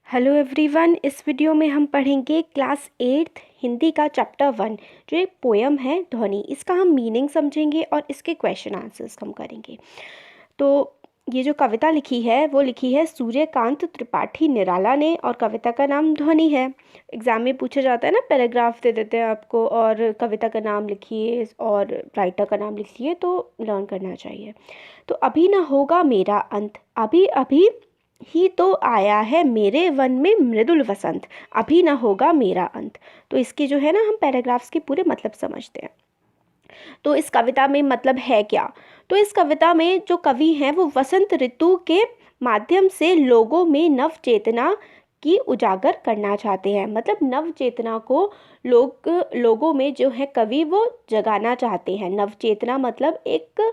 Hello everyone. इस video में हम पढ़ेंगे क्लास 8th हिंदी का चैप्टर 1 जो एक पोयम है ध्वनि। इसका हम मीनिंग समझेंगे और इसके क्वेश्चन आंसर्स हम करेंगे। तो ये जो कविता लिखी है वो लिखी है सूर्यकांत त्रिपाठी निराला ने और कविता का नाम ध्वनि है। एग्ज़ाम में पूछा जाता है ना, पैराग्राफ दे देते हैं आपको और कविता का नाम लिखिए और राइटर का नाम लिखिए, तो लर्न करना चाहिए। तो अभी ना होगा मेरा अंत, अभी अभी ही तो आया है मेरे वन में मृदुल वसंत, अभी ना होगा मेरा अंत। तो इसके जो है ना, हम पैराग्राफ्स के पूरे मतलब समझते हैं। तो इस कविता में मतलब है क्या? तो इस कविता में जो कवि हैं वो वसंत ऋतु के माध्यम से लोगों में नव चेतना की उजागर करना चाहते हैं। मतलब नव चेतना को लोगों में जो है कवि वो जगाना चाहते हैं। नव चेतना मतलब एक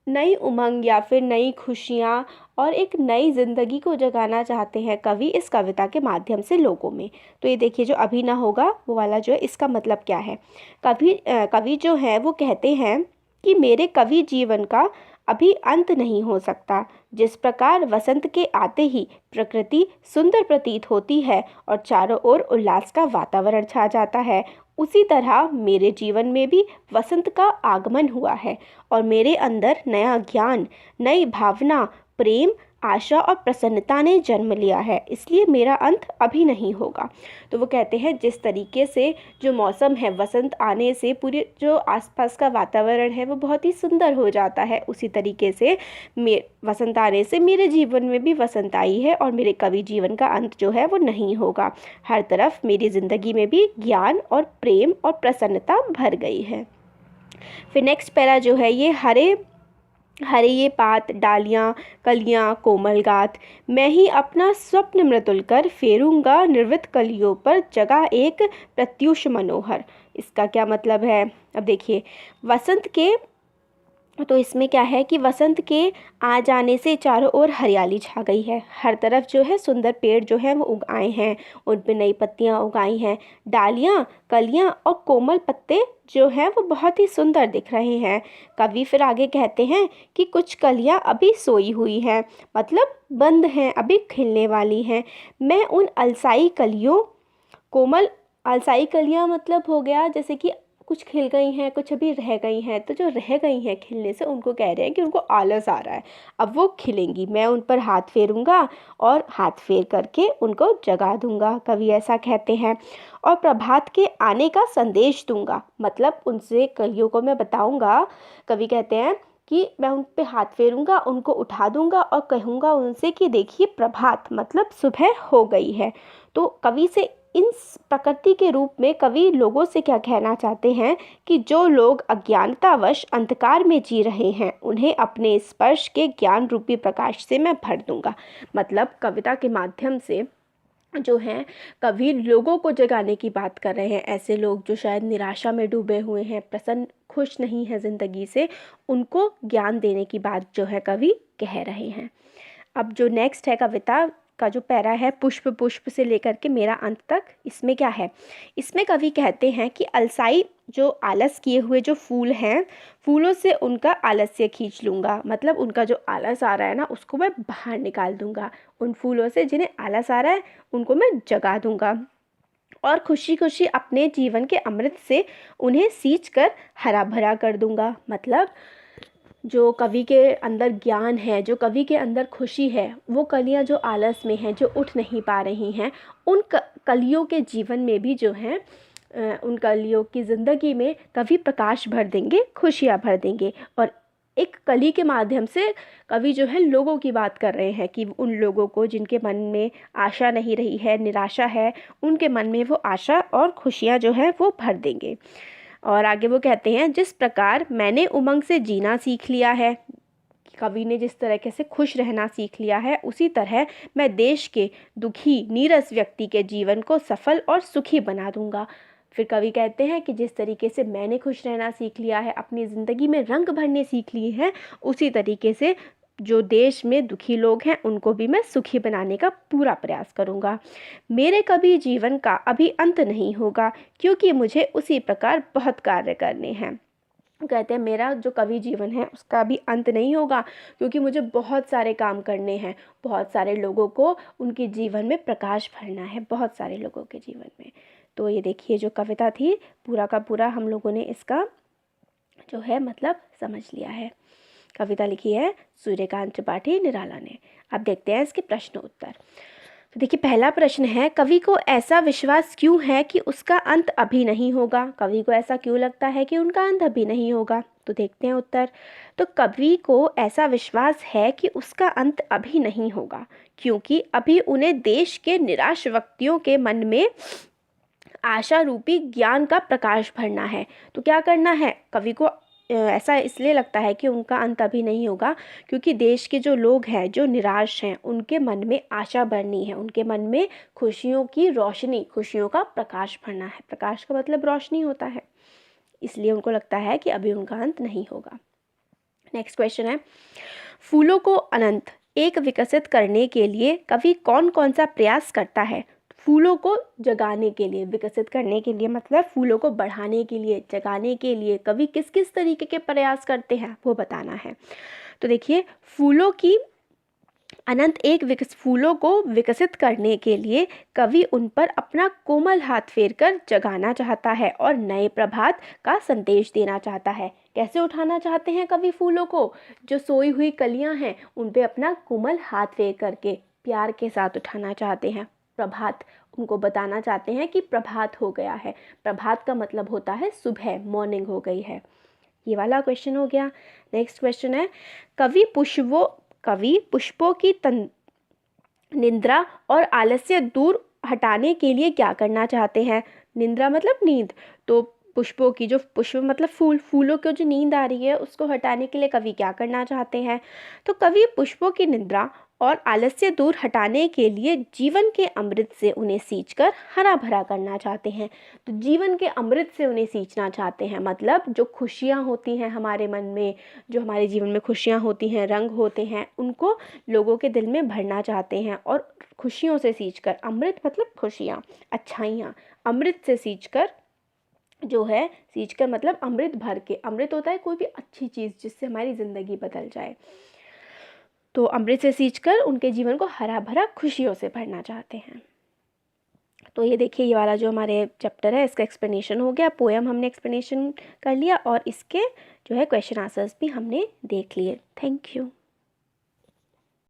नई उमंग या फिर नई खुशियाँ और एक नई ज़िंदगी को जगाना चाहते हैं कवि इस कविता के माध्यम से लोगों में। तो ये देखिए, जो अभी ना होगा वो वाला जो है, इसका मतलब क्या है? कवि जो है वो कहते हैं कि मेरे कवि जीवन का अभी अंत नहीं हो सकता। जिस प्रकार वसंत के आते ही प्रकृति सुंदर प्रतीत होती है और चारों ओर उल्लास का वातावरण छा जाता है, उसी तरह मेरे जीवन में भी वसंत का आगमन हुआ है और मेरे अंदर नया ज्ञान, नई भावना, प्रेम, आशा और प्रसन्नता ने जन्म लिया है। इसलिए मेरा अंत अभी नहीं होगा। तो वो कहते हैं जिस तरीके से जो मौसम है, वसंत आने से पूरे जो आसपास का वातावरण है वो बहुत ही सुंदर हो जाता है, उसी तरीके से वसंत आने से मेरे जीवन में भी वसंत आई है और मेरे कवि जीवन का अंत जो है वो नहीं होगा। हर तरफ मेरी ज़िंदगी में भी ज्ञान और प्रेम और प्रसन्नता भर गई है। फिर नेक्स्ट पैरा जो है, ये हरे हरे ये पात डालियाँ कलियाँ कोमल गात, मैं ही अपना स्वप्न मृदुल कर फेरूंगा निर्वित कलियों पर जगह एक प्रत्युष मनोहर। इसका क्या मतलब है? अब देखिए, वसंत के तो इसमें क्या है कि वसंत के आ जाने से चारों ओर हरियाली छा गई है। हर तरफ जो है सुंदर पेड़ जो है वो उग आए हैं, उन पे नई पत्तियां उगाई हैं। डालियां, कलियां और कोमल पत्ते जो हैं वो बहुत ही सुंदर दिख रहे हैं। कवि फिर आगे कहते हैं कि कुछ कलियां अभी सोई हुई हैं, मतलब बंद हैं, अभी खिलने वाली हैं। मैं उन अलसाई कलियों कोमल अलसाई कलियां मतलब हो गया जैसे कि कुछ खिल गई हैं, कुछ अभी रह गई हैं। तो जो रह गई हैं खिलने से, उनको कह रहे हैं कि उनको आलस आ रहा है, अब वो खिलेंगी। मैं उन पर हाथ फेरूंगा और हाथ फेर करके उनको जगा दूंगा, कवि ऐसा कहते हैं। और प्रभात के आने का संदेश दूंगा, मतलब उनसे कलियों को मैं बताऊंगा। कवि कहते हैं कि मैं उन पे हाथ फेरूंगा, उनको उठा दूंगा और कहूँगा उनसे कि देखिए प्रभात मतलब सुबह हो गई है। तो कवि से इन प्रकृति के रूप में कवि लोगों से क्या कहना चाहते हैं कि जो लोग अज्ञानतावश अंधकार में जी रहे हैं, उन्हें अपने स्पर्श के ज्ञान रूपी प्रकाश से मैं भर दूंगा। मतलब कविता के माध्यम से जो हैं कवि लोगों को जगाने की बात कर रहे हैं। ऐसे लोग जो शायद निराशा में डूबे हुए हैं, प्रसन्न खुश नहीं है ज़िंदगी से, उनको ज्ञान देने की बात जो है कवि कह रहे हैं। अब जो नेक्स्ट है कविता का जो पैरा है, पुष्प पुष्प से लेकर के मेरा अंत तक, इसमें क्या है? इसमें कवि कहते हैं कि अलसाई जो आलस किए हुए जो फूल हैं, फूलों से उनका आलस्य खींच लूँगा। मतलब उनका जो आलस आ रहा है ना, उसको मैं बाहर निकाल दूँगा। उन फूलों से जिन्हें आलस आ रहा है उनको मैं जगा दूँगा और खुशी खुशी अपने जीवन के अमृत से उन्हें सींच कर हरा भरा कर दूँगा। मतलब जो कवि के अंदर ज्ञान है, जो कवि के अंदर खुशी है, वो कलियां जो आलस में हैं, जो उठ नहीं पा रही हैं, उन कलियों के जीवन में भी जो हैं, उन कलियों की ज़िंदगी में कवि प्रकाश भर देंगे, खुशियां भर देंगे। और एक कली के माध्यम से कवि जो है लोगों की बात कर रहे हैं कि उन लोगों को जिनके मन में आशा नहीं रही है, निराशा है, उनके मन में वो आशा और खुशियाँ जो है वो भर देंगे। और आगे वो कहते हैं जिस प्रकार मैंने उमंग से जीना सीख लिया है, कवि ने जिस तरीके से खुश रहना सीख लिया है, उसी तरह मैं देश के दुखी नीरस व्यक्ति के जीवन को सफल और सुखी बना दूंगा। फिर कवि कहते हैं कि जिस तरीके से मैंने खुश रहना सीख लिया है, अपनी ज़िंदगी में रंग भरने सीख लिए हैं, उसी तरीके से जो देश में दुखी लोग हैं उनको भी मैं सुखी बनाने का पूरा प्रयास करूँगा। मेरे कभी जीवन का अभी अंत नहीं होगा, क्योंकि मुझे उसी प्रकार बहुत कार्य करने हैं। कहते हैं मेरा जो कवि जीवन है उसका अभी अंत नहीं होगा, क्योंकि मुझे बहुत सारे काम करने हैं, बहुत सारे लोगों को उनके जीवन में प्रकाश भरना है, बहुत सारे लोगों के जीवन में। तो ये देखिए जो कविता थी पूरा का पूरा हम लोगों ने इसका जो है मतलब समझ लिया है। कविता लिखी है सूर्यकांत त्रिपाठी निराला ने। अब देखते हैं इसके प्रश्न उत्तर। तो देखिए पहला प्रश्न है, कवि को ऐसा विश्वास क्यों है कि उसका अंत अभी नहीं होगा? कवि को ऐसा क्यों लगता है कि उनका अंत अभी नहीं होगा? तो देखते हैं उत्तर। तो कवि को ऐसा विश्वास है कि उसका अंत अभी नहीं होगा क्योंकि अभी उन्हें देश के निराश व्यक्तियों के मन में आशा रूपी ज्ञान का प्रकाश भरना है। तो क्या करना है कवि को? ऐसा इसलिए लगता है कि उनका अंत अभी नहीं होगा क्योंकि देश के जो लोग हैं जो निराश हैं उनके मन में आशा भरनी है, उनके मन में खुशियों की रोशनी, खुशियों का प्रकाश भरना है। प्रकाश का मतलब रोशनी होता है, इसलिए उनको लगता है कि अभी उनका अंत नहीं होगा। नेक्स्ट क्वेश्चन है, फूलों को अनंत एक विकसित करने के लिए कवि कौन कौन सा प्रयास करता है? फूलों को जगाने के लिए, विकसित करने के लिए मतलब फूलों को बढ़ाने के लिए, जगाने के लिए कवि किस किस तरीके के प्रयास करते हैं वो बताना है। तो देखिए फूलों की अनंत एक फूलों को विकसित करने के लिए कवि उन पर अपना कोमल हाथ फेरकर जगाना चाहता है और नए प्रभात का संदेश देना चाहता है। कैसे उठाना चाहते हैं कवि फूलों को? जो सोई हुई कलियां हैं उन पे अपना कोमल हाथ फेर करके प्यार के साथ उठाना चाहते हैं। प्रभात, उनको बताना चाहते हैं कि प्रभात हो गया है। प्रभात का मतलब होता है सुबह, मॉर्निंग हो गई है। ये वाला क्वेश्चन हो गया। नेक्स्ट क्वेश्चन है, कवि पुष्पों की निद्रा और आलस्य दूर हटाने के लिए क्या करना चाहते हैं? निद्रा मतलब नींद, तो पुष्पों की, जो पुष्प मतलब फूल, फूलों को जो नींद आ रही है उसको हटाने के लिए कवि क्या करना चाहते हैं? तो कवि पुष्पों की निद्रा और आलस्य दूर हटाने के लिए जीवन के अमृत से उन्हें सींचकर हरा भरा करना चाहते हैं। तो जीवन के अमृत से उन्हें सींचना चाहते हैं, मतलब जो खुशियाँ होती हैं हमारे मन में, जो हमारे जीवन में खुशियाँ होती हैं, रंग होते हैं, उनको लोगों के दिल में भरना चाहते हैं और खुशियों से सींचकर, अमृत मतलब खुशियाँ, अच्छाइयाँ, अमृत से सींचकर जो है, सींचकर मतलब अमृत भर के, अमृत होता है कोई भी अच्छी चीज़ जिससे हमारी ज़िंदगी बदल जाए। तो अमृत से सींचकर उनके जीवन को हरा भरा खुशियों से भरना चाहते हैं। तो ये देखिए ये वाला जो हमारे चैप्टर है इसका एक्सप्लेनेशन हो गया, पोएम हमने एक्सप्लेनेशन कर लिया और इसके जो है क्वेश्चन आंसर्स भी हमने देख लिए। Thank you.